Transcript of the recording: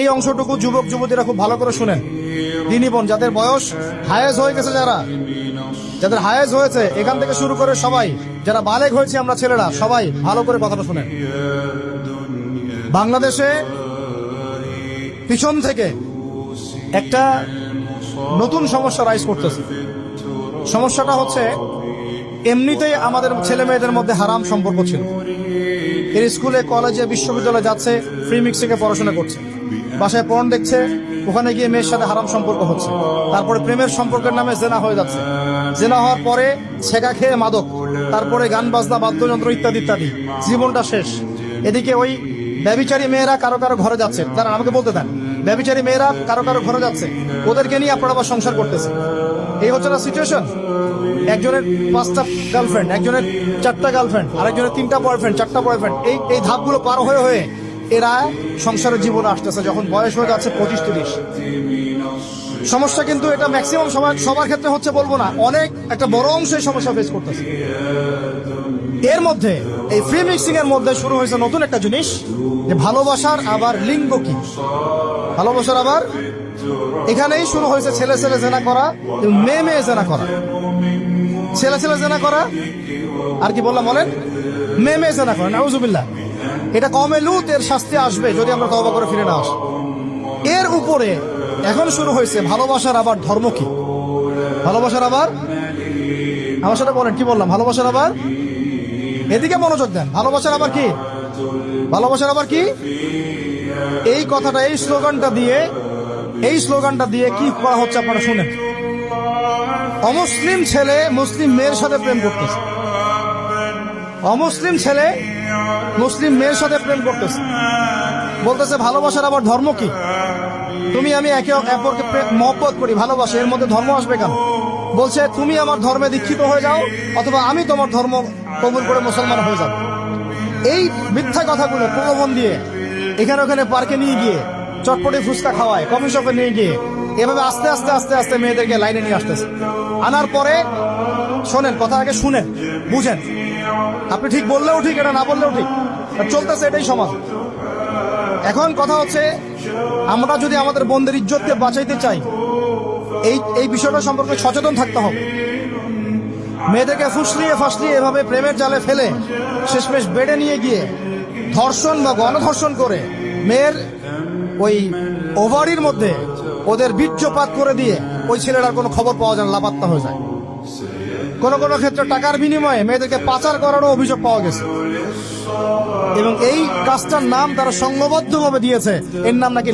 এই অংশটুকু যুবক যুবতীরা খুব ভালো করে শুনেন। দিনী বোন যাদের বয়স হায়েজ হয়ে গেছে, যাদের হায়েজ হয়েছে এখান থেকে শুরু করে সবাই, যারা বালেগ হয়েছে আমরা ছেলেরা, সবাই ভালো করে কথাটা শুনেন। বাংলাদেশে পিছন থেকে একটা নতুন সমস্যা রাইজ করতেছে। সমস্যাটা হচ্ছে, এমনিতেই আমাদের ছেলে মেয়েদের মধ্যে হারাম সম্পর্ক ছিল। এর স্কুলে কলেজে বিশ্ববিদ্যালয়ে যাচ্ছে, ফ্রি মিক্সিংয়ে পড়াশোনা করছে, বাসায় পর্ন দেখছে, ওখানে গিয়ে মেয়ের সাথে হারাম সম্পর্ক হচ্ছে, তারপরে প্রেমের সম্পর্কের নামে জেনা হয়ে যাচ্ছে, জেনা হওয়ার পরে ছেঁকা খেয়ে মাদক, তারপরে গান বাজনা বাদ্যযন্ত্র ইত্যাদি ইত্যাদি, জীবনটা শেষ। এদিকে ওই ব্যভিচারী মেয়েরা কারো কারো ঘরে যাচ্ছে, তারা আমাকে বলতে দেন, ব্যভিচারী মেয়েরা কারো কারো ঘরে যাচ্ছে, ওদেরকে নিয়ে আপনারা আবার সংসার করতেছে। এই হচ্ছে না সিচুয়েশন। একজনের 5টা গার্লফ্রেন্ড, একজনের 4টা গার্লফ্রেন্ড, আরেকজনের 3টা বয়ফ্রেন্ড, 4টা বয়ফ্রেন্ড। এই ধাপগুলো পার হয়ে হয়ে এরা সংসারের জীবনে আসতেছে, যখন বয়স হয়ে যাচ্ছে 25-30। সমস্যা কিন্তু এটা ম্যাক্সিমাম সবার ক্ষেত্রে হচ্ছে বলবো না, অনেক একটা বড় অংশ এই সমস্যা ফেস করতেছে। এর মধ্যে এই ফ্রি মিক্সিং এর মধ্যে শুরু হয়েছে নতুন একটা জিনিস, যে ভালোবাসার আবার লিঙ্গ কি, ভালোবাসার আবার এখানেই শুরু হয়েছে ছেলে ছেলে জেনা করা, মেয়ে মেয়ে জেনা করা, ছেলে ছেলে জেনা করা, আর কি বললাম বলেন, মেয়ে মেয়ে জেনা করা। নাউজুবিল্লাহ। এটা কমে লুত, এর শাস্তি আসবে যদি আমরা তওবা করে ফিরে না আসি। এর উপরে এখন শুরু হয়েছে ভালোবাসার আবার ধর্ম কি, ভালোবাসার আবার, আমার সাথে বলেন কি বললাম, ভালোবাসার আবার, এদিকে মনোযোগ দেন, ভালোবাসার আবার কি, ভালোবাসার আবার কি। এই কথাটা, এই স্লোগানটা দিয়ে কি করা হচ্ছে আপনারা শুনেন। অমুসলিম ছেলে মুসলিম মেয়ের সাথে প্রেম করতেছে, অমুসলিম ছেলে মুসলিম মেয়ের সাথে প্রেম করতেছে, বলতেছে ভালোবাসার আবার ধর্ম কি। তুমি আমি একে অপরকে মহব্বত করি, ভালোবাসি, এর মধ্যে ধর্ম আসবে কেন? বলছে তুমি আমার ধর্মে দীক্ষিত হয়ে যাও, অথবা আমি তোমার ধর্ম কবুল করে মুসলমান হয়ে যাব। এই মিথ্যা কথাগুলো প্রলোভন দিয়ে এখানে ওখানে পার্কে নিয়ে গিয়ে চটপটি ফুচকা খাওয়ায়, কফি শপে নিয়ে গিয়ে এভাবে আস্তে আস্তে আস্তে আস্তে মেয়েদেরকে লাইনে নিয়ে আসতেছে। আনার পরে শোনেন, কথা আগে শুনেন, বুঝেন। আপনি ঠিক বললেও ঠিক, এটা না বললেও ঠিক, চলতেছে, এটাই সমাজ। এখন কথা হচ্ছে, আমরা যদি আমাদের বোনদের ইজ্জতকে বাঁচাইতে চাই, এই বিষয়টা সম্পর্কে সচেতন থাকতে হবে। মেয়েদেরকে ফাঁসলিয়ে এভাবে প্রেমের জালে ফেলে শেষমেশ বেডে নিয়ে গিয়ে ধর্ষণ বা গণধর্ষণ করে মেয়ের ওই ওভারির মধ্যে ওদের বীর্যপাত করে দিয়ে ওই ছেলেটার কোনো খবর পাওয়া যায় না, লাপাত্তা হয়ে যায়। কোনো কোনো ক্ষেত্রে টাকার বিনিময়ে মেয়েদেরকে পাচার করারও অভিযোগ পাওয়া গেছে। এবং এই কাজটার নাম তারা সংঘবদ্ধভাবে দিয়েছে, এর নাম নাকি